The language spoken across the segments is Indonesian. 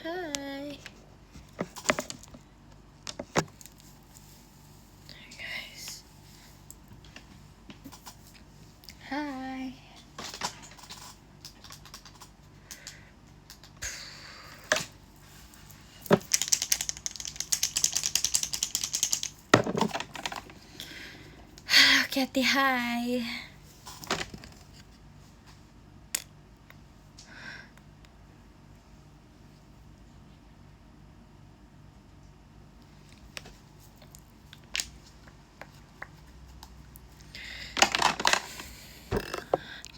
Hai. Guys. Hai. Kathy, hai.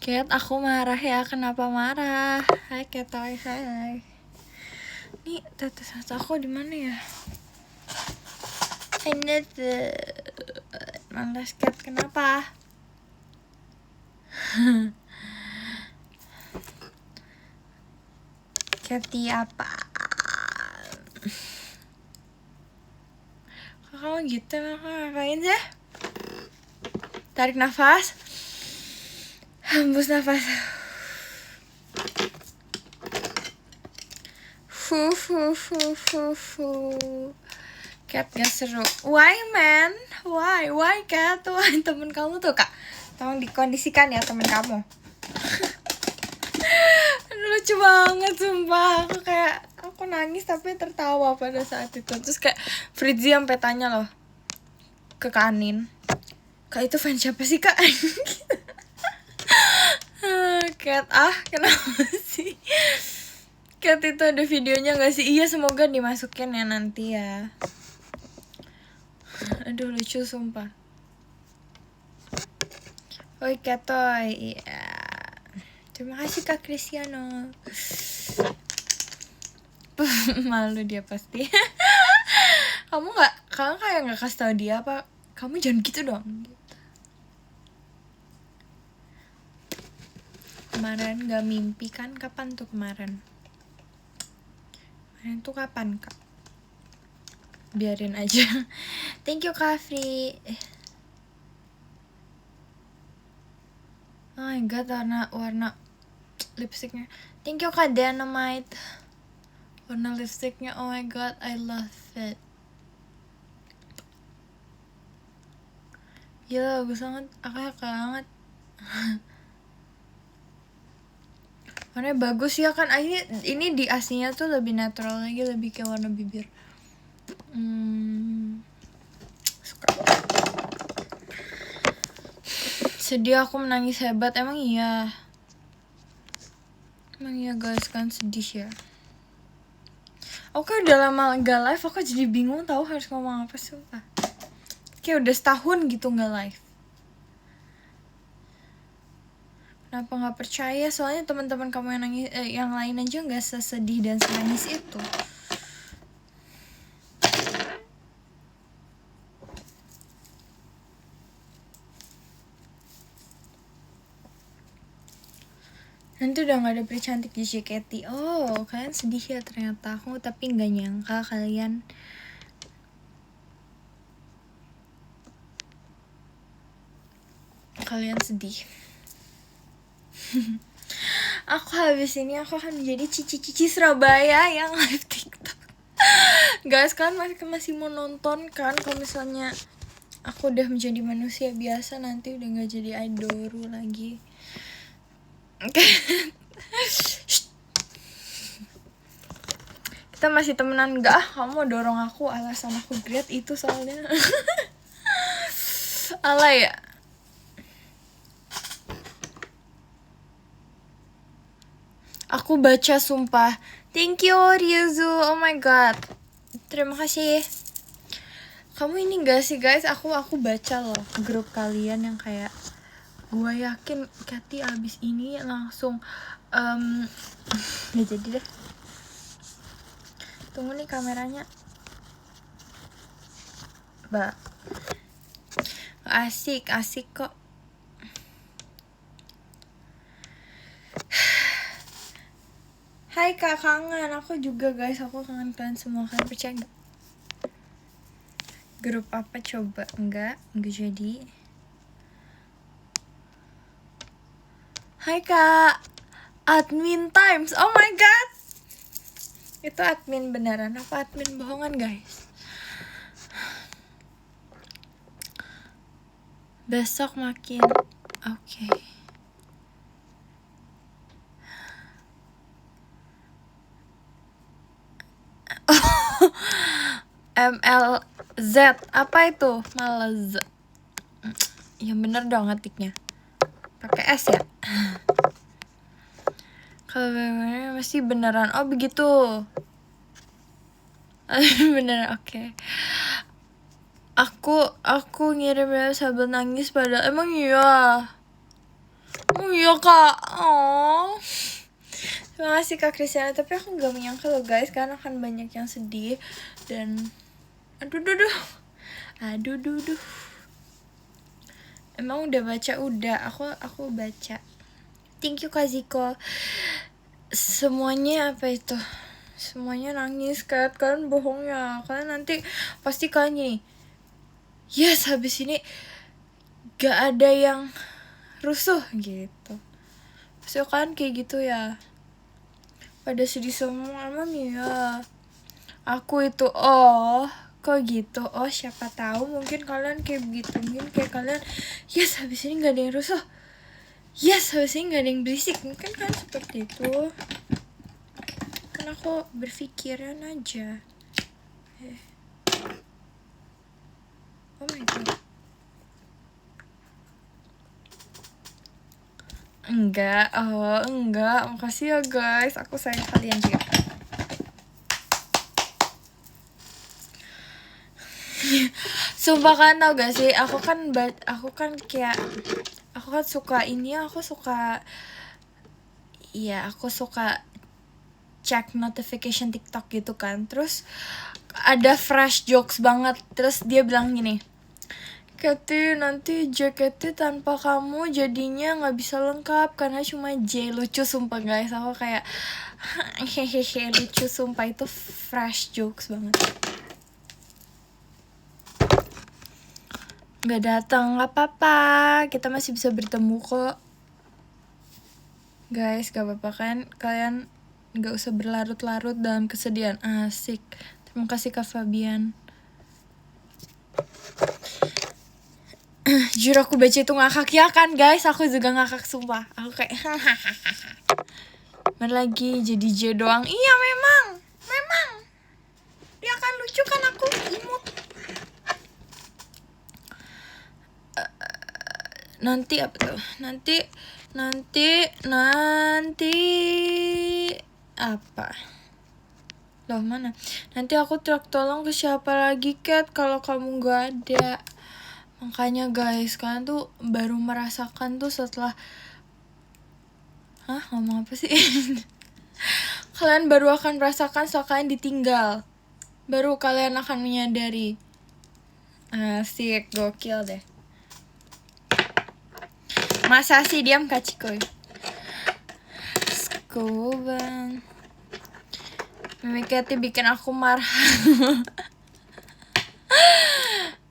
Kat, aku marah ya. Kenapa marah? Hai Katoy, hai. Nih, tetes aku di mana ya? Ini tuh malas Kat, kenapa? Kathy apa? Kamu gitu, ngapain sih? Tarik nafas. Hembus nafas. Kat gak seru. Why man? Why Kat? Why temen kamu tuh kak? Tolong dikondisikan ya temen kamu. Aduh, lucu banget sumpah. Aku nangis tapi tertawa pada saat itu. Terus kayak Fritzi sampai tanya loh ke Kak Anin, Kak itu fans siapa sih kak? Kat, kenapa sih? Kat itu ada videonya gak sih? Iya, semoga dimasukin ya nanti ya. Aduh, lucu sumpah. Oi Katoy, iya. Terima kasih Kak Cristiano. Malu dia pasti. Kamu kayak nggak kasih tau dia apa? Kamu jangan gitu dong. Kemarin gak mimpi kan? Kapan tuh kemarin? Kemarin tuh kapan kak? Biarin aja. Thank you Kak Fri. Oh my god, warna lipstiknya. Thank you Kak Dynamite. Warna lipstiknya, oh my god, I love it. Gila, bagus banget. Aku banget. Warnanya bagus ya kan. Ini di aslinya tuh lebih natural lagi, lebih kayak warna bibir. Suka. Sedih, aku menangis hebat. Emang iya guys, kan sedih ya. Oke, udah lama gak live, aku jadi bingung tahu harus ngomong apa sih. Kayak udah setahun gitu gak live. Kenapa nggak percaya? Soalnya teman-teman kamu yang nangis, yang lain aja nggak sesedih dan senangis itu. Nanti udah nggak ada peri cantik di JKT. Oh, kalian sedih ya ternyata. Aku tapi nggak nyangka kalian sedih. Aku habis ini aku akan menjadi cici-cici Surabaya yang live TikTok. Guys, kan masih mau nonton kan? Kalau misalnya aku udah menjadi manusia biasa, nanti udah nggak jadi idol lagi. Kita masih temenan nggak? Kamu dorong aku, alasan aku grade itu soalnya. Alay ya. Aku baca sumpah. Thank you Ryuzu. Oh my god. Terima kasih. Kamu ini gak sih guys? Aku baca loh grup kalian yang kayak, gue yakin Kathy abis ini langsung gak jadi deh. Tunggu nih kameranya. Mbak. Asik kok. Hai kak, kangen. Aku juga guys, aku kangen kalian semua. Kalian percaya gak? Grup apa coba? Enggak jadi. Hai kak, admin times. Oh my god, Itu admin beneran apa admin bohongan guys? Besok makin oke. MLZ apa itu? Malez. Ya bener dong ngetiknya. Pakai S ya. Kalau bener masih beneran. Oh begitu. Beneran oke. Aku ngirimnya sambil nangis padahal emang iya. Oh iya kak. Oh. Terima kasih Kak Kristiana, tapi aku gak menyangka loh guys, karena akan banyak yang sedih dan aduh. Emang udah baca? Udah, aku baca. Thank you Kak Ziko. Semuanya apa itu? Semuanya nangis kan? Kalian bohong ya. Kalian nanti pasti kalian gini. Yes, habis ini gak ada yang rusuh gitu. Pasti kalian kayak gitu ya. Pada sedih semua emang ya. Aku itu kok gitu. Oh siapa tahu mungkin kalian kayak begitu. Mungkin kayak kalian yes habis ini gak ada yang rusuh. Yes habis ini gak ada yang berisik. Mungkin kan seperti itu. Kan aku berpikiran aja. Oh my god. Enggak. Makasih ya guys. Aku sayang kalian juga. Sumpah kan tau gak sih, aku kan suka ini, aku suka cek notification TikTok gitu kan. Terus ada fresh jokes banget. Terus dia bilang gini, Kati nanti jaketnya tanpa kamu jadinya gak bisa lengkap karena cuma J. Lucu sumpah guys. Aku kayak hehehe lucu sumpah, itu fresh jokes banget. Gak datang, gak apa-apa, kita masih bisa bertemu kok guys. Gak apa-apa kan, kalian gak usah berlarut-larut dalam kesedihan. Asik. Terima kasih Kak Fabian. Jujur aku baca itu ngakak ya kan guys. Aku juga ngakak sumpah. Aku kayak mana lagi jadi J doang. Iya memang ya kan, lucu kan aku imut. Nanti apa tuh? Nanti apa? Loh mana? Nanti aku tolong ke siapa lagi Kat kalau kamu gak ada. Makanya guys, kalian tuh baru merasakan tuh setelah ngomong apa sih? Kalian baru akan merasakan setelah kalian ditinggal. Baru kalian akan menyadari. Asik, gokil deh. Masa sih diam Kak Cikoy? Skoban. Mimikati bikin aku marah.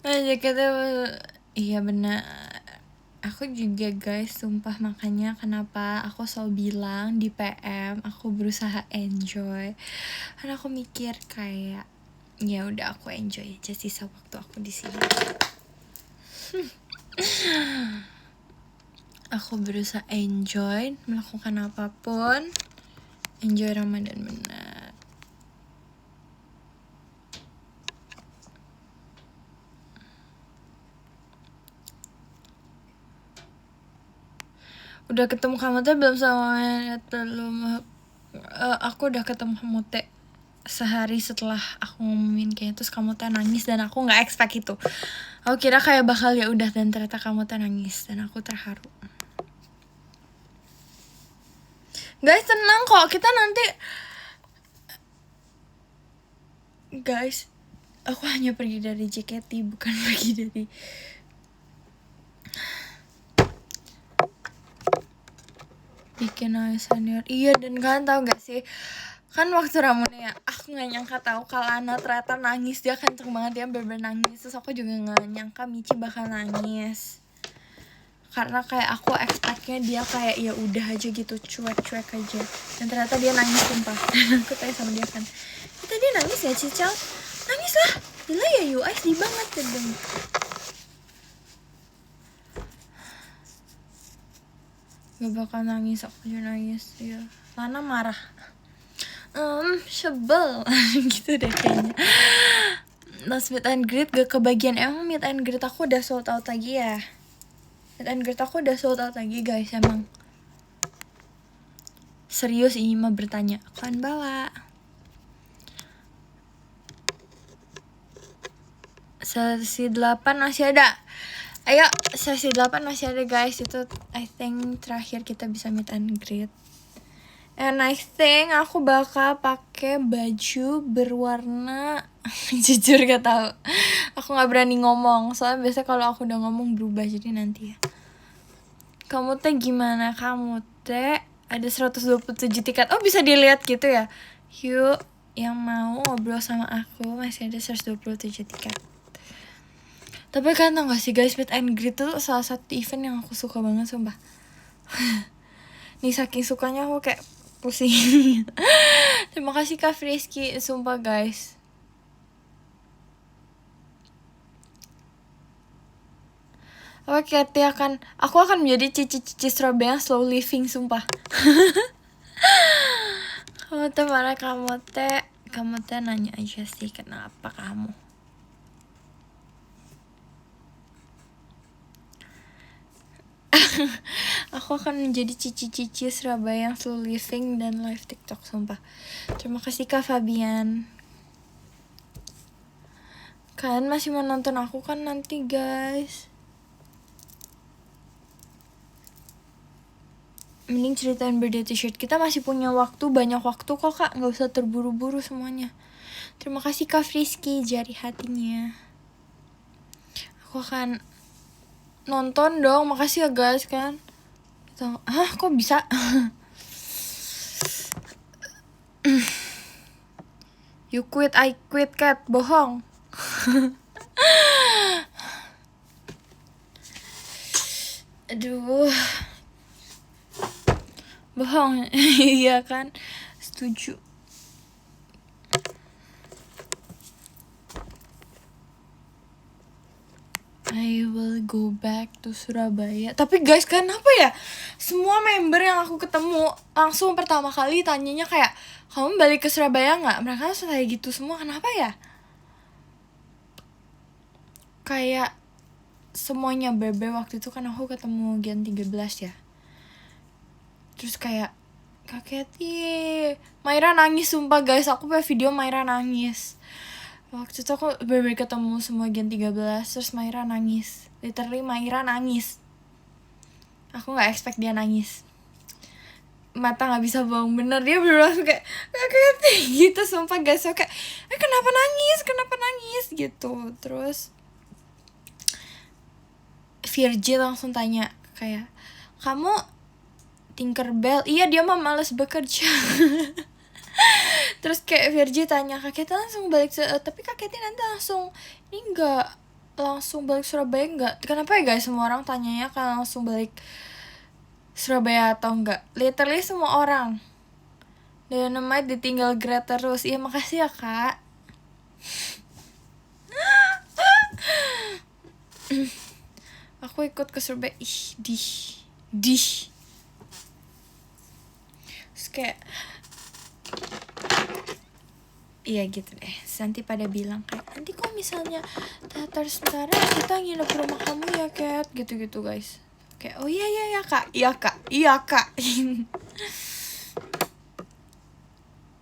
Jaketnya iya benar. Aku juga guys, sumpah, makanya kenapa aku selalu bilang di PM aku berusaha enjoy. Karena aku mikir kayak ya udah aku enjoy aja sisa waktu aku di sini. Aku berusaha enjoy melakukan apapun. Enjoy Ramadan benar. Udah ketemu kamu teh belum sama belum? Aku udah ketemu kamu teh sehari setelah aku ngomongin kayak terus kamu teh nangis dan aku nggak expect itu. Aku kira kayak bakal ya udah dan ternyata kamu teh nangis dan aku terharu. Guys tenang kok, kita nanti guys, aku hanya pergi dari JKT bukan pergi dari bikin senior. Iya, dan kalian tahu gak sih, kan waktu Ramune ya, aku nggak nyangka tahu kalau Ana ternyata nangis. Dia kenceng banget, dia bener-bener nangis. Terus aku juga nggak nyangka Michi bakal nangis karena kayak aku expectnya dia kayak ya udah aja gitu, cuek-cuek aja, dan ternyata dia nangis sumpah. Dan aku tanya sama dia kan, kita dia nangis ya Cicel? Nangis lah, gila ya you, sedih banget gedeng. Gak bakal nangis, aku aja nangis ya. Lana marah, sebel gitu deh kayaknya. Last meet and greet gak kebagian. Emang meet and greet aku udah sold out lagi ya? Meet and greet aku udah sold out lagi guys, emang. Serius ini mah bertanya, kapan bawa? Sesi 8 masih ada. Ayo, sesi 8 masih ada guys. Itu I think terakhir kita bisa meet and greet. And I think aku bakal pakai baju berwarna jujur gak tahu. Aku nggak berani ngomong. Soalnya biasanya kalau aku udah ngomong berubah, jadi nanti ya. Kamu teh gimana? Kamu teh ada 127 tiket. Oh, bisa dilihat gitu ya. Yuk, yang mau ngobrol sama aku masih ada 127 tiket. Tapi kan tau gak sih guys, meet and greet tuh salah satu event yang aku suka banget sumpah. Nih saking sukanya aku kayak pusing. Terima kasih Kak Frisky, sumpah guys. Oke, aku akan menjadi cici-cici Surabaya yang slow living sumpah. Kamu teh nanya aja sih kenapa kamu. Aku akan menjadi cici-cici Surabaya yang slow living dan live TikTok sumpah. Terima kasih Kak Fabian. Kalian masih mau nonton aku kan nanti guys. Mending ceritain birthday t-shirt. Kita masih punya waktu, banyak waktu kok Kak. Gak usah terburu-buru semuanya. Terima kasih Kak Frisky, jari hatinya. Aku akan nonton dong, makasih ya guys kan. Hah, kok bisa? You quit, I quit Cat, bohong. Aduh, bohong. Iya kan, setuju. I will go back to Surabaya. Tapi guys, kenapa ya semua member yang aku ketemu langsung pertama kali tanyanya kayak, kamu balik ke Surabaya gak? Mereka langsung kayak gitu semua, kenapa ya? Kayak semuanya bebe waktu itu kan aku ketemu Gen 13 ya. Terus kayak, Kak Kety, Maira nangis sumpah guys. Aku punya video Maira nangis. Waktu itu aku bener-bener ketemu semua Gen 13. Terus Maira nangis. Literally Maira nangis. Aku gak expect dia nangis. Mata gak bisa bohong, bener. Dia bener-bener kayak gitu sumpah guys. So kayak, kenapa nangis gitu. Terus Virgil langsung tanya kayak, kamu Tinkerbell? Iya, dia mah males bekerja. Terus kayak Virgi tanya, Kak Kety langsung balik tapi Kak Kety nanti langsung ini enggak langsung balik Surabaya enggak? Kenapa ya guys semua orang tanyanya kan langsung balik Surabaya atau enggak? Literally semua orang. Dynamite ditinggal Greta terus. Iya, makasih ya Kak. Aku ikut ke Surabaya. Terus kayak iya gitu deh. Nanti pada bilang kayak, nanti kok misalnya teater sementara kita nginep ke rumah kamu ya Kat, gitu-gitu guys. Kayak, oh iya Kak, iya kak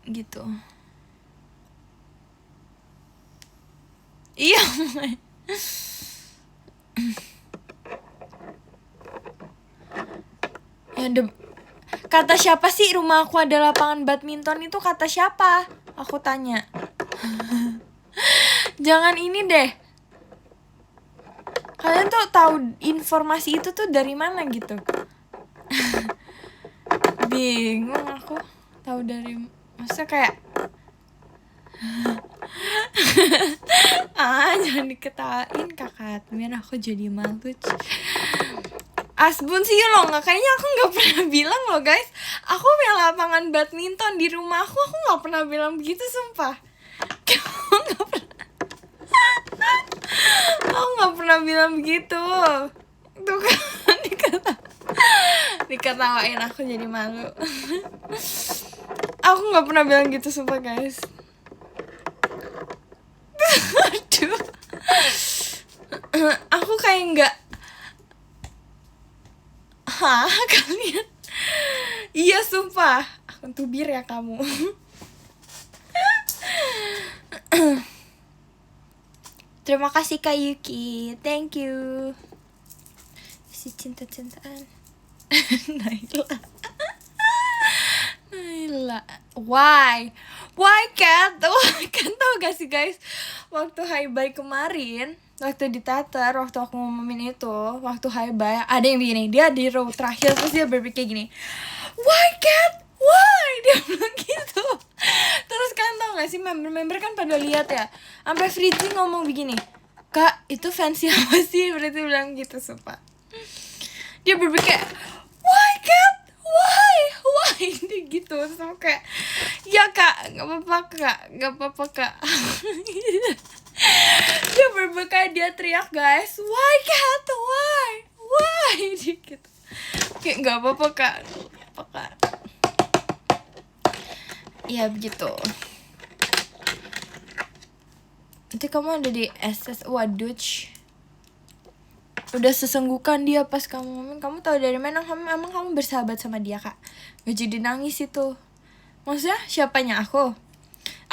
gitu. Iya. Ya kata siapa sih rumah aku ada lapangan badminton itu, kata siapa? Aku tanya. Jangan ini deh. Kalian tuh tahu informasi itu tuh dari mana gitu? Bingung aku. Tahu dari maksudnya kayak jangan diketawain Kakak Admin, aku jadi malu. Asbun sih lo nggak, kayaknya aku nggak pernah bilang lo guys. Aku punya lapangan badminton di rumah aku nggak pernah bilang begitu sumpah. Aku nggak pernah, aku nggak pernah bilang begitu. Tuh kan diketawain aku jadi malu. Aku nggak pernah bilang gitu sumpah guys. Aduh. Aku kayak nggak. Hah, kalian? Iya sumpah, aku tubir ya kamu. Terima kasih Kak Yuki, thank you. Si cinta-cintaan. Naila. Naila. Why Cat? Kan tau gak sih guys, waktu Hi Bye kemarin, waktu di teater, waktu aku ngomongin itu, waktu Hi Bye, ada yang begini, dia di row terakhir terus dia berpikir gini, why Cat? Why? Dia bilang gitu. Terus kan tau gak sih, member kan pada lihat ya, sampai Fritzi ngomong begini, Kak itu fans siapa sih? Berarti bilang gitu sumpah. Dia berpikir, why Cat? Why? Dia gitu. Terus aku kayak, ya Kak, gak apa-apa Kak. Dia berpikir, dia teriak guys, why Cat? Why? Dia gitu. Kayak gak apa-apa Kak. Ya begitu. Nanti kamu ada di SS. Waduh. Udah sesenggukan dia pas kamu ngomong. Kamu tahu dari mana emang kamu bersahabat sama dia Kak? Gak jadi nangis itu. Maksudnya siapanya aku?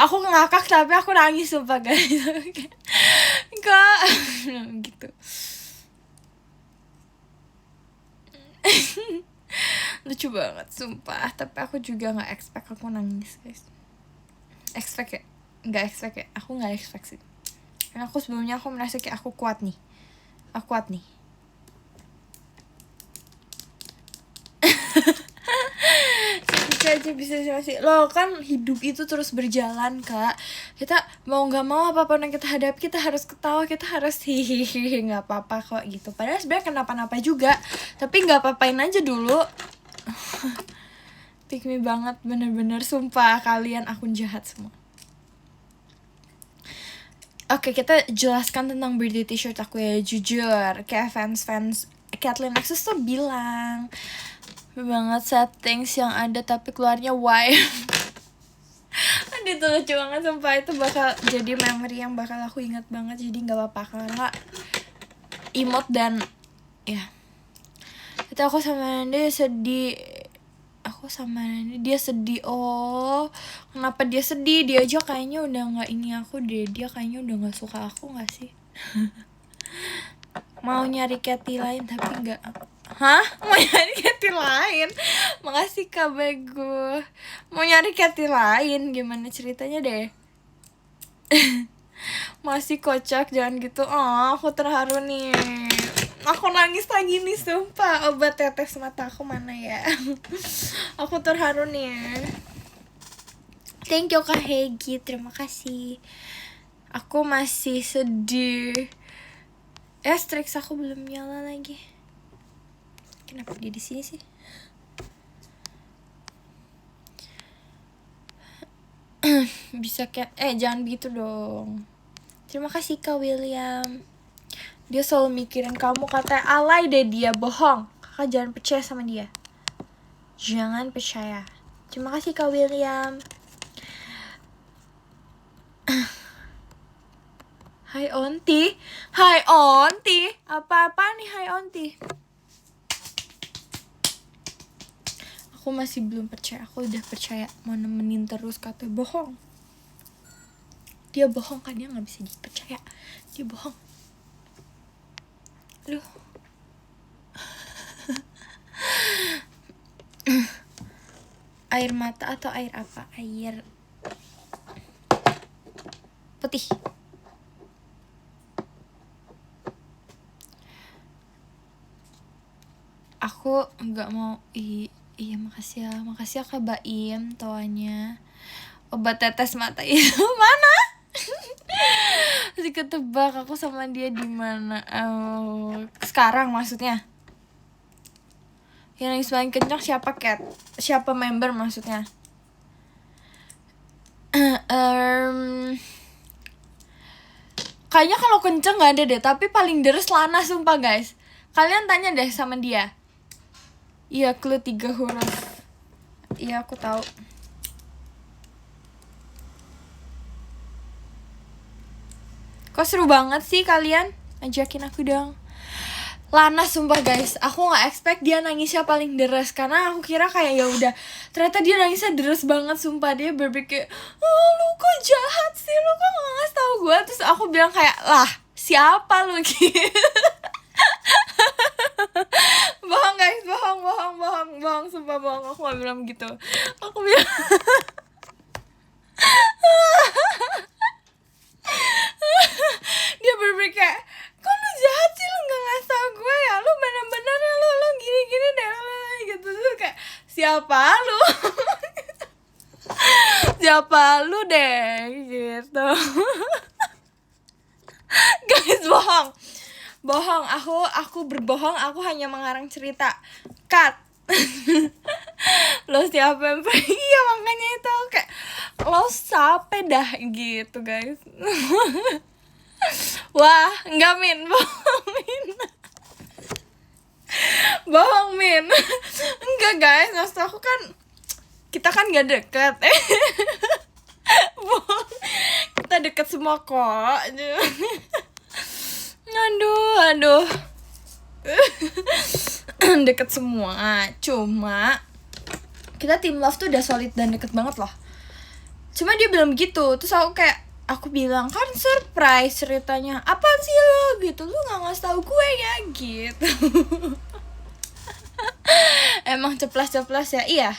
Aku ngakak tapi aku nangis sumpah guys. Kak gitu. Lucu banget sumpah. Tapi aku juga gak expect aku nangis guys. Expect ya? Gak expect ya? Aku gak expect sih. Karena aku sebelumnya aku merasa kayak aku kuat nih. Bisa sih lo kan, hidup itu terus berjalan Kak. Kita mau nggak mau apapun yang kita hadapi kita harus ketawa, kita harus hihihi, nggak apa-apa kok gitu. Padahal sebenarnya kenapa-napa juga, tapi nggak apa-apain aja dulu. Pick me banget bener-bener sumpah, kalian akun jahat semua. Oke, kita jelaskan tentang birthday t-shirt aku ya. Jujur kayak fans Kathleen Nexus tuh bilang banget settings yang ada tapi keluarnya why. Aduh itu lucu banget sumpah. Itu bakal jadi memory yang bakal aku ingat banget. Jadi gak apa-apa karena emote dan ya itu aku sama dia sedih. Dia sedih. Oh kenapa dia sedih? Dia aja kayaknya udah gak ini aku deh. Dia kayaknya udah gak suka aku gak sih? Mau nyari Cathy lain tapi gak. Hah? Mau nyari Cathy lain? Makasih Kak Bego. Mau nyari Cathy lain? Gimana ceritanya deh? Masih kocak, jangan gitu. Oh, aku terharu nih. Aku nangis lagi nih, sumpah. Obat tetes mata aku mana ya? Aku terharu nih. Thank you Kak Hegi, terima kasih. Aku masih sedih. Strix aku belum nyala lagi. Kenapa dia di sini sih? Bisa kayak jangan gitu dong. Terima kasih Kak William. Dia selalu mikirin kamu, katanya alay deh dia, bohong. Kakak jangan percaya sama dia. Jangan percaya. Terima kasih Kak William. Hai Onti. Apa-apa nih Hai Onti? Aku masih belum percaya. Aku udah percaya, mau nemenin terus, katanya bohong. Dia bohong kan, dia gak bisa dipercaya. Dia bohong. Aduh. Air mata atau air apa? Air putih. Aku gak mau. Iya makasih ya Kak Baim toanya. Obat tetes mata itu mana? Masih ketebak aku sama dia di mana? Sekarang maksudnya. Yang nangis paling kencang siapa, Cat? Siapa member maksudnya? Kayaknya kalau kenceng gak ada deh, tapi paling deres Lana sumpah guys. Kalian tanya deh sama dia. Iya, clue 3 huruf. Iya, aku tahu. Kok seru banget sih kalian? Ajakin aku dong. Lana sumpah guys, aku nggak expect dia nangisnya paling deres karena aku kira kayak ya udah, ternyata dia nangisnya deres banget sumpah. Dia berpikir, oh, lu kok jahat sih, lu kok nggak ngasih tau gue. Terus aku bilang kayak, lah siapa lu gitu. Bohong guys, bohong, sumpah bohong. Aku nggak bilang gitu. Aku bilang dia berpikir kayak, kok lu jahat sih, lu gak ngasih tau gue ya, lu bener-bener ya, lu gini-gini deh gitu. Tuh kayak, siapa lu? Siapa lu deh gitu. Guys, bohong, aku berbohong, aku hanya mengarang cerita. Cut. Lo siapa yang iya makanya itu kayak lo sampai dah gitu guys. Wah, enggak Min, bohong Min. Enggak guys, maksud aku kan kita kan gak deket. Bohong, kita deket semua kok. Aduh. Deket semua, cuma kita tim love tuh udah solid dan deket banget loh. Cuma dia bilang begitu, terus aku bilang kan surprise ceritanya. Apaan sih lo gitu, lu gak ngasih tau gue ya gitu. Emang ceplas-ceplas ya. Iya,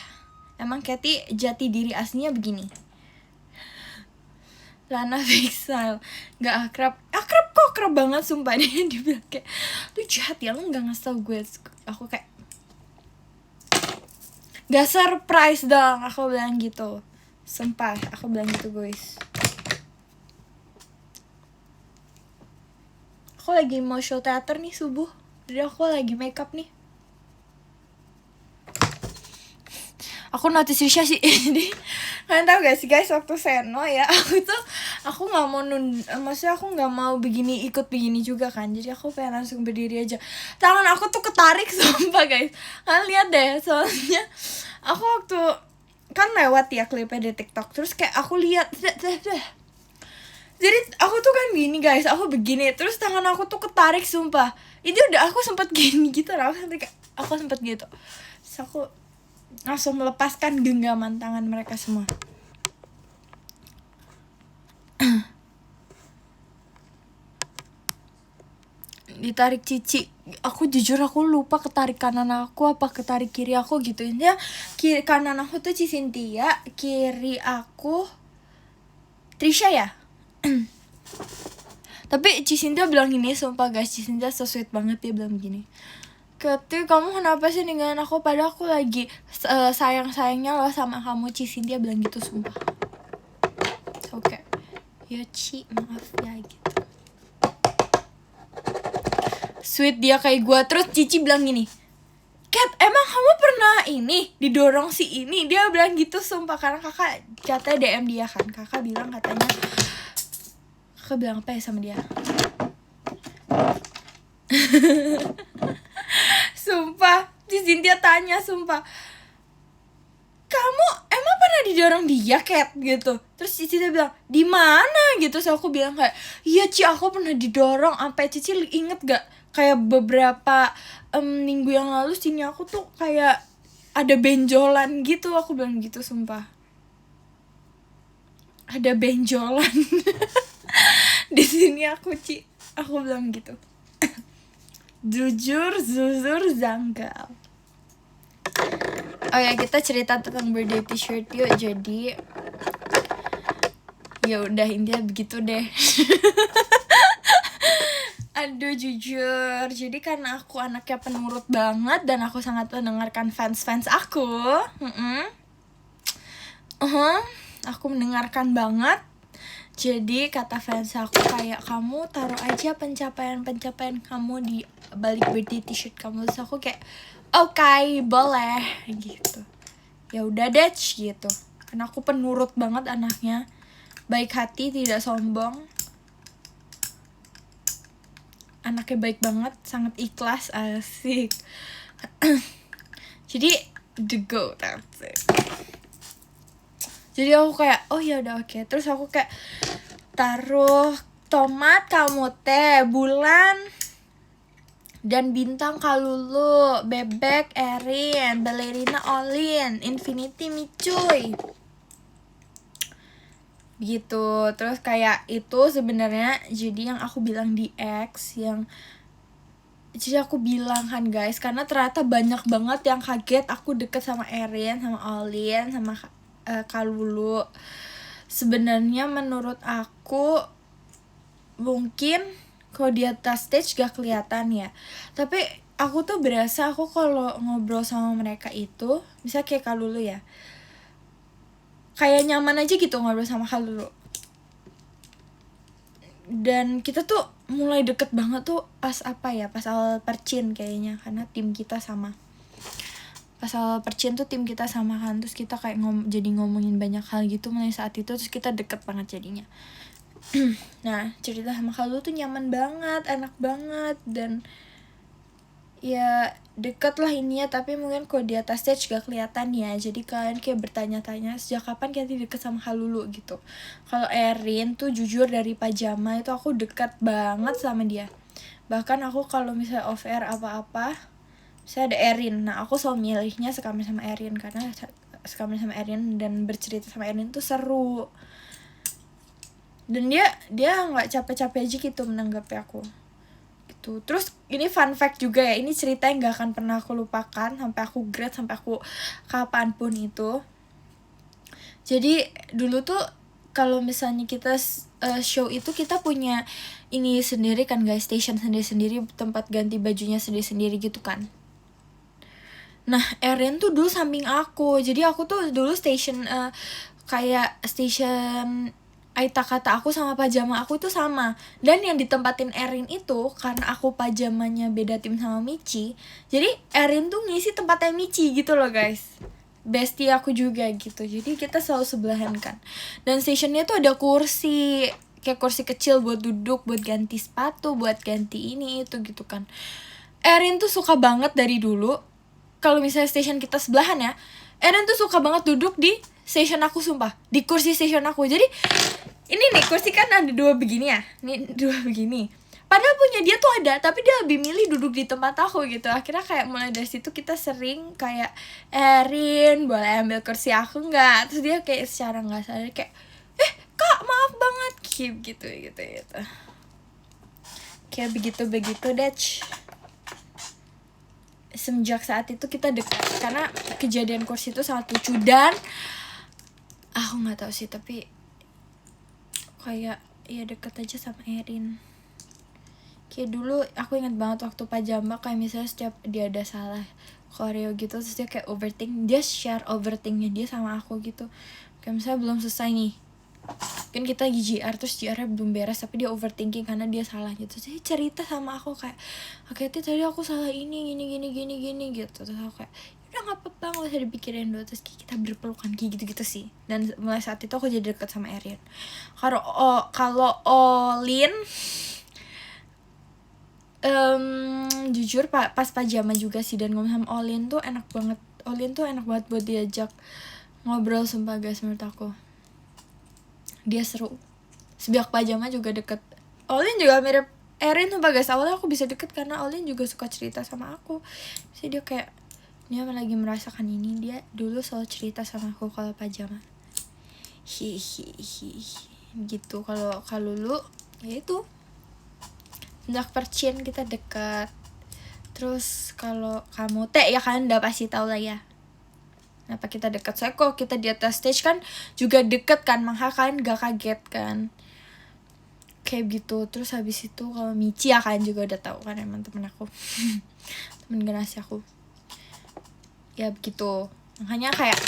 emang Katy jati diri aslinya begini. Lana Fixile gak akrab kok, akrab banget sumpah. Dia bilang kayak, lu jahat ya, lu gak ngasih tau gue. Aku kayak, gak surprise dong, aku bilang gitu. Sumpah, aku bilang gitu guys. Aku lagi mau show teater nih subuh, jadi aku lagi makeup nih. Aku notice Risha sih. Jadi kalian tahu gak sih guys, waktu seno ya, aku nggak mau maksudnya aku nggak mau ikut begini juga kan. Jadi aku pengen langsung berdiri aja. Tangan aku tuh ketarik sumpah guys. Kalian lihat deh, soalnya aku waktu kan lewat ya klipnya di TikTok, terus kayak aku lihat. Jadi aku tuh kan gini guys, aku begini, terus tangan aku tuh ketarik sumpah. Itu udah aku sempat gini gitu lah, aku sempat gitu. Terus aku langsung melepaskan genggaman tangan mereka semua. Ditarik Cici, aku jujur aku lupa ketarik kanan aku apa ketarik kiri aku gitu ya. Kiri kanan aku tuh Cynthia, kiri aku Trisha ya. Tapi Cynthia bilang gini sumpah guys, Cynthia so sweet banget, dia bilang gini, Katy kamu kenapa sih ninggalin aku padahal aku lagi sayang-sayangnya loh sama kamu. Cynthia bilang gitu sumpah. Oke, ya Ci maaf ya gitu. Sweet dia kayak gue. Terus Cici bilang gini, Kat emang kamu pernah ini didorong si ini? Dia bilang gitu sumpah, karena kakak katanya DM dia kan. Kakak bilang katanya, kakak bilang apa ya sama dia? Sumpah, Cynthia tanya sumpah, kamu emang pernah didorong dia Kat gitu. Terus Cici bilang di mana gitu. So aku bilang kayak, iya Ci aku pernah didorong. Sampai Cici inget gak kayak beberapa minggu yang lalu sini aku tuh kayak ada benjolan gitu. Aku bilang gitu sumpah, ada benjolan. Di sini aku Ci, aku bilang gitu. Jujur zuzur zanggal. Oh ya, kita cerita tentang birthday t-shirt yuk. Jadi ya udah intinya begitu deh. Aduh jujur, jadi karena aku anaknya penurut banget dan aku sangat mendengarkan fans aku. Aku mendengarkan banget. Jadi kata fans aku kayak, kamu taruh aja pencapaian kamu di balik birthday t-shirt kamu. Terus aku kayak, Oke, boleh gitu. Ya udah deh gitu. Karena aku penurut banget anaknya. Baik hati, tidak sombong. Anaknya baik banget, sangat ikhlas, asik. Jadi the go, that's it. Jadi aku kayak oh ya udah oke. Terus aku kayak taruh tomat, kamu teh, bulan, dan bintang Kalulu, bebek Erin, balerina Olin, Infinity Micuy. Gitu. Terus kayak itu sebenarnya jadi yang aku bilang di X, yang jadi aku bilang kan guys, karena ternyata banyak banget yang kaget aku deket sama Erin, sama Olin, sama Kalulu. Sebenarnya menurut aku mungkin kalau di atas stage gak kelihatan ya, tapi aku tuh berasa aku kalau ngobrol sama mereka itu, misalnya kayak Kalulu ya, kayak nyaman aja gitu ngobrol sama Kalulu. Dan kita tuh mulai deket banget tuh pas pas awal percin kayaknya, karena tim kita sama. Pas awal percin tuh tim kita sama kan, terus kita kayak jadi ngomongin banyak hal gitu mulai saat itu, terus kita deket banget jadinya. Nah cerita sama Kalulu tuh nyaman banget, enak banget, dan ya deket lah ininya, tapi mungkin kalau di atas stage gak kelihatan ya. Jadi kalian kayak bertanya-tanya sejak kapan Kathy deket sama Kalulu gitu. Kalau Erin tuh jujur dari pajama itu aku deket banget sama dia. Bahkan aku kalau misalnya off air apa-apa, saya ada Erin, nah aku selalu milihnya sekamar sama Erin, karena sekamar sama Erin dan bercerita sama Erin tuh seru. Dan dia nggak capek-capek aja gitu menanggapi aku gitu. Terus ini fun fact juga ya, ini cerita yang nggak akan pernah aku lupakan sampai aku grad, sampai aku kapanpun itu. Jadi dulu tuh kalau misalnya kita show itu kita punya ini sendiri kan guys, station sendiri-sendiri, tempat ganti bajunya sendiri-sendiri gitu kan. Nah Erin tuh dulu samping aku, jadi aku tuh dulu station kayak station Aita kata aku sama pajama aku itu sama. Dan yang ditempatin Erin itu karena aku pajamanya beda tim sama Michi, jadi Erin tuh ngisi tempatnya Michi gitu loh guys. Bestie aku juga gitu, jadi kita selalu sebelahan kan. Dan stationnya tuh ada kursi, kayak kursi kecil buat duduk, buat ganti sepatu, buat ganti ini itu gitu kan. Erin tuh suka banget dari dulu, kalau misalnya station kita sebelahan ya, Erin tuh suka banget duduk di station aku, sumpah, di kursi station aku. Jadi ini nih kursi kan ada dua begini ya, nih dua begini, padahal punya dia tuh ada, tapi dia lebih milih duduk di tempat aku gitu. Akhirnya kayak mulai dari situ kita sering kayak Erin boleh ambil kursi aku nggak, terus dia kayak secara nggak sadar kayak kak maaf banget gitu kayak begitu deh. Semenjak saat itu kita dekat karena kejadian kursi itu sangat lucu. Dan aku nggak tahu sih, tapi kayak ya deket aja sama Erin. Kayak dulu aku ingat banget waktu pajama, kayak misalnya setiap dia ada salah koreo gitu, terus dia kayak overthink, dia share overthinknya dia sama aku gitu. Kayak misalnya belum selesai nih, kan kita lagi GR, terus GR-nya belum beres tapi dia overthinking karena dia salah gitu. Jadi cerita sama aku kayak oke tadi aku salah ini gini gitu. Terus aku kayak udah nggak apa-apa, nggak usah dipikirin dulu. Terus kita berpelukan kayak gitu sih. Dan mulai saat itu aku jadi dekat sama Erin. Kalau Olin jujur pas pajama juga sih, dan ngomong sama Olin tuh enak banget. Olin tuh enak banget buat diajak ngobrol, sumpah guys. Menurut aku dia seru. Sejak pajama juga deket. Olin juga mirip Erin, sumpah guys. Awalnya aku bisa deket karena Olin juga suka cerita sama aku. Jadi dia kayak dia lagi merasakan ini, dia dulu selalu cerita sama aku kalau pajama. Gitu. Kalau lu ya itu sejak percin kita dekat. Terus kalau kamu ya kalian udah pasti tahu lah ya kenapa kita dekat. Soalnya kok kita di atas stage kan juga deket kan, makanya kalian gak kaget kan kayak gitu. Terus habis itu kalau Michi ya kalian juga udah tahu kan, emang temen aku temen generasi aku ya begitu. Makanya kayak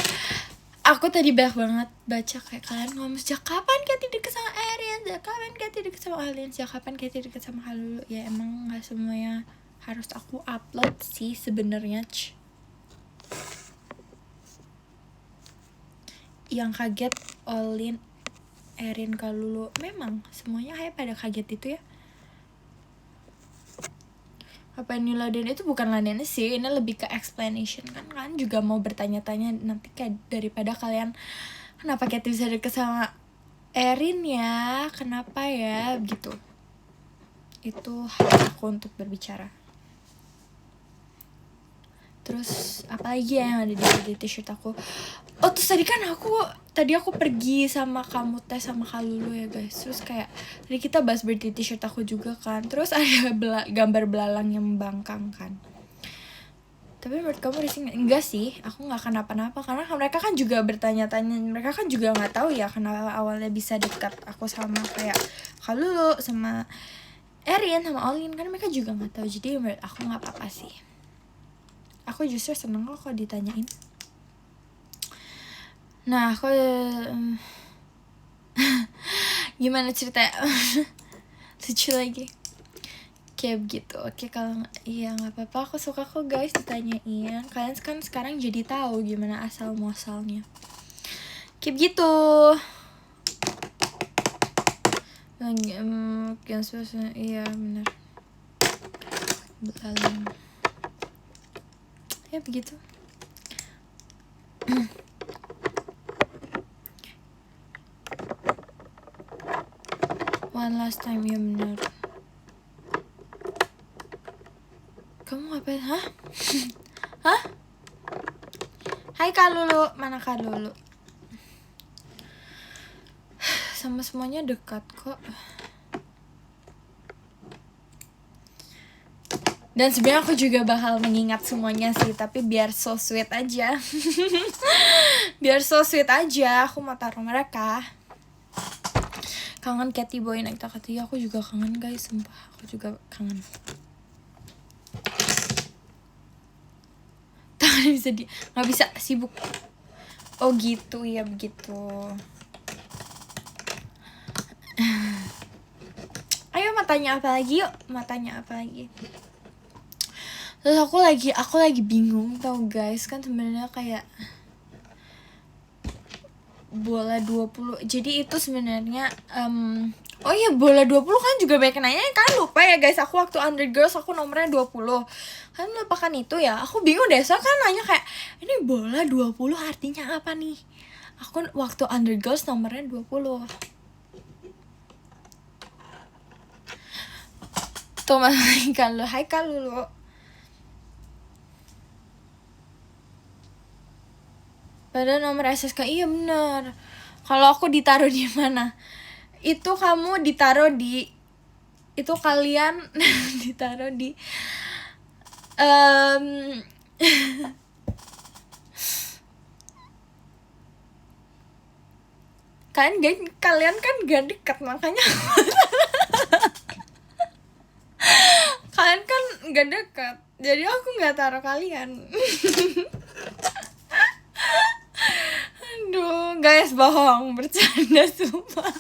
aku tadi banyak banget baca kayak kalian ngomong sejak kapan Kathy deket sama Erin, sejak kapan Kathy deket sama Alien, sejak kapan Kathy deket sama Kalulu. Ya emang gak semuanya harus aku upload sih sebenarnya. Yang kaget Olin, Erin, Kalulu, memang semuanya kayak pada kaget itu ya. Apa ini laden itu bukan laden sih, ini lebih ke explanation kan juga mau bertanya-tanya nanti kayak daripada kalian kenapa Katy bisa deket sama Erin ya, kenapa ya gitu. Itu hak aku untuk berbicara. Terus apa lagi ya yang ada di t-shirt aku? Oh terus tadi aku pergi sama kamu sama Kalulu ya guys. Terus kayak tadi kita bahas birthday t-shirt aku juga kan. Terus ada gambar belalang yang membangkang kan. Tapi menurut kamu risih gak? Enggak sih, aku gak kenapa-napa. Karena mereka kan juga bertanya-tanya. Mereka kan juga gak tahu ya kenapa awalnya bisa dekat aku sama kayak Kalulu, sama Erin, sama Olin. Kan mereka juga gak tahu. Jadi menurut aku gak apa-apa sih. Aku justru seneng kok kalau ditanyain. Nah, aku gimana ceritanya? Lucu lagi. Kayak begitu. Oke, kalau iya nggak apa-apa. Aku suka kok guys ditanyain. Kalian kan sekarang jadi tahu gimana asal muasalnya. Kayak begitu. Yang suasana iya benar. Belalang. Ya begitu. One last time ya benar. Kamu ngapain? Hah? Hah? Hai Kalulu, mana Kalulu? Sama semuanya dekat kok. Dan sebenarnya aku juga bakal mengingat semuanya sih, tapi biar so sweet aja. Biar so sweet aja, aku mau taruh mereka. Kangen Katy Boy naik Takati, aku juga kangen guys, sumpah. Aku juga kangen. Tangan bisa nggak bisa sibuk. Oh gitu ya begitu. Ayo matanya apa lagi yuk, matanya apa lagi? Terus aku lagi bingung tau guys, kan sebenarnya kayak bola 20. Jadi itu sebenarnya oh iya bola 20 kan juga banyak nanya kan, lupa ya guys. Aku waktu Under Girls aku nomornya 20. Kan lupakan itu ya. Aku bingung deh, so kan nanya kayak ini bola 20 artinya apa nih? Aku waktu Under Girls nomornya 20. Tuh kalau hai Kalulu. Pada nomor SSK, iya bener. Kalau aku ditaruh di mana? Itu kamu ditaruh di, itu kalian ditaruh di kalian kan gak dekat, makanya kalian kan gak dekat, jadi aku gak taruh kalian. Aduh guys, bohong, bercanda sumpah.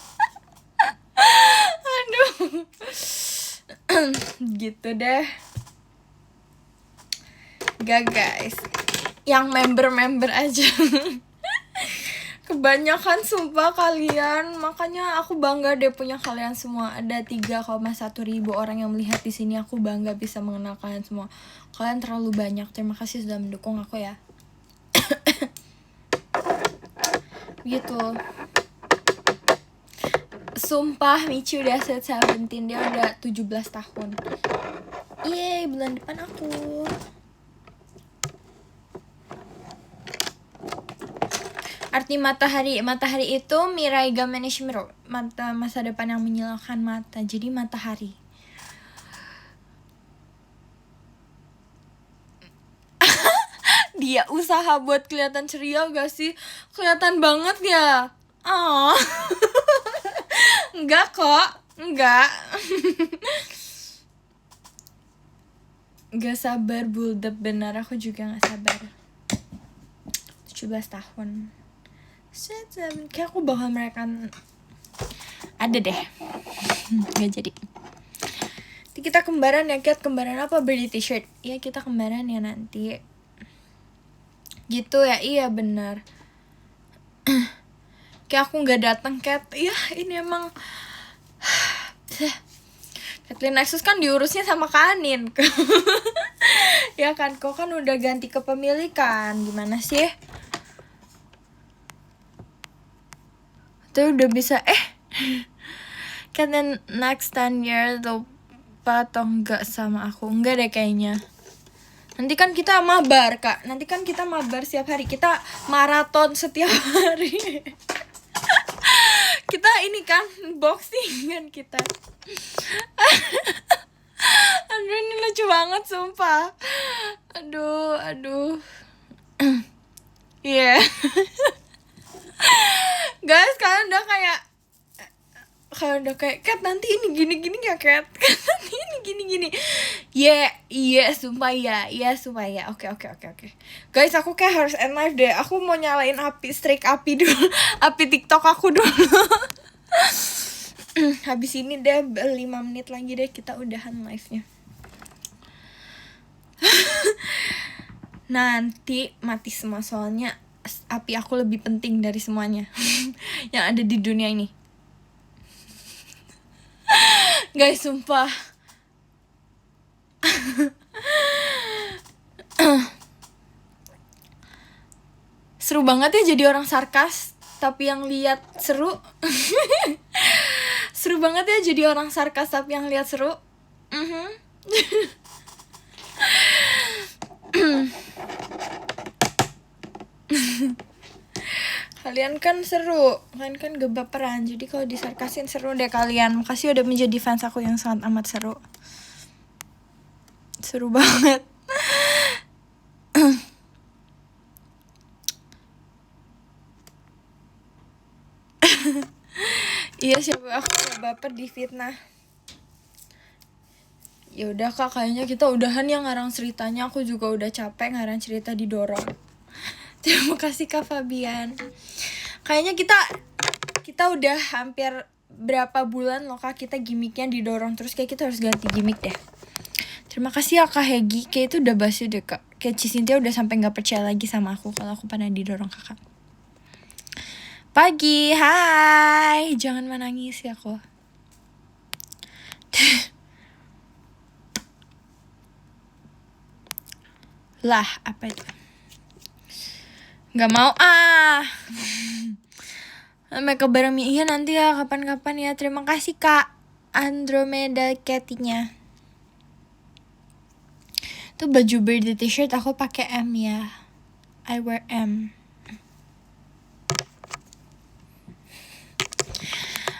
Aduh. Gitu deh. Gak guys, yang member aja. Kebanyakan sumpah kalian, makanya aku bangga deh punya kalian semua. Ada 3,1 ribu orang yang melihat di sini. Aku bangga bisa mengenal kalian semua. Kalian terlalu banyak. Terima kasih sudah mendukung aku ya. Gitu. Sumpah Michi udah set 17, dia udah 17 tahun. Yeay, bulan depan aku. Arti matahari itu Mirai ga Meneshimiro, masa depan yang menyilaukan mata. Jadi matahari. Dia usaha buat kelihatan ceria gak sih? Kelihatan banget ya. Oh. Enggak kok, enggak. Gak sabar build-up, benar aku juga gak sabar. 17 tahun. Kayak aku bakal merayakan. Ada deh. Gak jadi. 13 kita kembaran ya, Cat. Kembaran apa? Beli t-shirt. Iya, kita kembaran ya nanti. Gitu ya, iya benar. Kayak aku nggak datang, Cat. Iya, ini emang Kathleen Nexus kan diurusnya sama Kanin. Ya kan, kok kan udah ganti kepemilikan. Gimana sih? Tuh udah bisa Kathleen next 10 years lupa atau enggak sama aku? Enggak deh kayaknya. Nanti kan kita mabar, Kak. Nanti kan kita mabar setiap hari. Kita maraton setiap hari. Kita ini kan boxing kan kita. Aduh, ini lucu banget sumpah. Aduh. Iya. Guys, kalian udah kayak Kat nanti ini gini ya, Kat. Nanti ini gini. Iya, sumpah ya. Oke. Guys, aku kayak harus end live deh. Aku mau nyalain strike api dulu. Api TikTok aku dulu. Habis ini deh 5 menit lagi deh kita udahan live-nya. Nanti mati semua soalnya api aku lebih penting dari semuanya yang ada di dunia ini. Guys, sumpah. Seru banget ya jadi orang sarkas, tapi yang lihat seru. Seru banget ya jadi orang sarkas, tapi yang lihat seru. Kalian kan seru, kalian kan gak baperan. Jadi kalau disarkasin seru deh kalian. Makasih udah menjadi fans aku yang sangat amat seru. Seru banget. Iya, siapa aku gak baper di fitnah. Ya udah Kak, kayaknya kita udahan yang ngarang ceritanya. Aku juga udah capek ngarang cerita didorong. Terima kasih Kak Fabian. Kayaknya kita udah hampir berapa bulan loh Kak kita gimmicknya didorong terus, kayak kita harus ganti gimmick deh. Terima kasih ya Kak Hegi, kayak itu udah basi deh Kak. Kayak Cicintia udah sampai nggak percaya lagi sama aku kalau aku pernah didorong Kakak. Pagi, hai, jangan menangis ya kok. Lah, apa itu? Gak mau Mereka bareng iya nanti ya, kapan-kapan ya. Terima kasih Kak Andromeda Cathy-nya. Tuh baju birthday t-shirt aku pakai M ya. I wear M.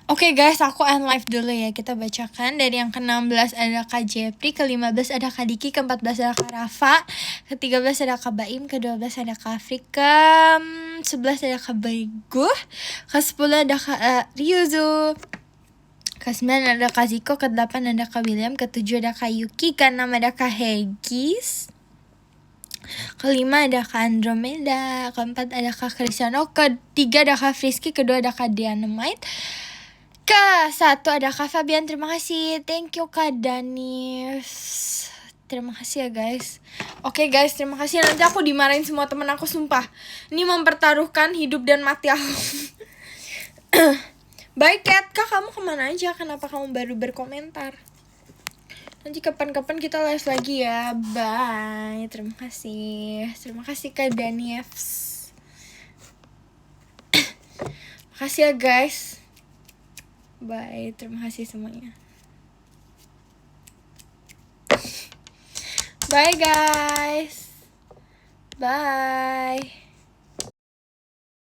Oke guys, aku end live dulu ya. Kita bacakan dari yang ke-16 ada Kak Jepri, ke-15 ada Kak Diki, ke-14 ada Kak Rafa, ke-13 ada Kak Baim, ke-12 ada Kak Afrik, ke-11 ada Kak Baiguh, ke-10 ada Kak Ryuzu, ke-9 ada Kak Ziko, ke-8 ada Kak William, ke-7 ada Kak Yuki, ke-6 ada Kak Hegis, ke-5 ada Kak Andromeda, ke-4 ada Kak Cristiano, ke-3 ada Kak Frisky, ke-2 ada Kak Dynamite, ke-1 ada Kak Fabian. Terima kasih. Thank you Kak Danis. Terima kasih ya guys. Oke guys, terima kasih. Nanti aku dimarahin semua temen aku, sumpah. Ini mempertaruhkan hidup dan mati aku. Bye Cat, Kak kamu kemana aja? Kenapa kamu baru berkomentar? Nanti kapan-kapan kita live lagi ya. Bye. Terima kasih. Terima kasih Kak Daniefs. Makasih ya guys. Bye, terima kasih semuanya. Bye guys. Bye.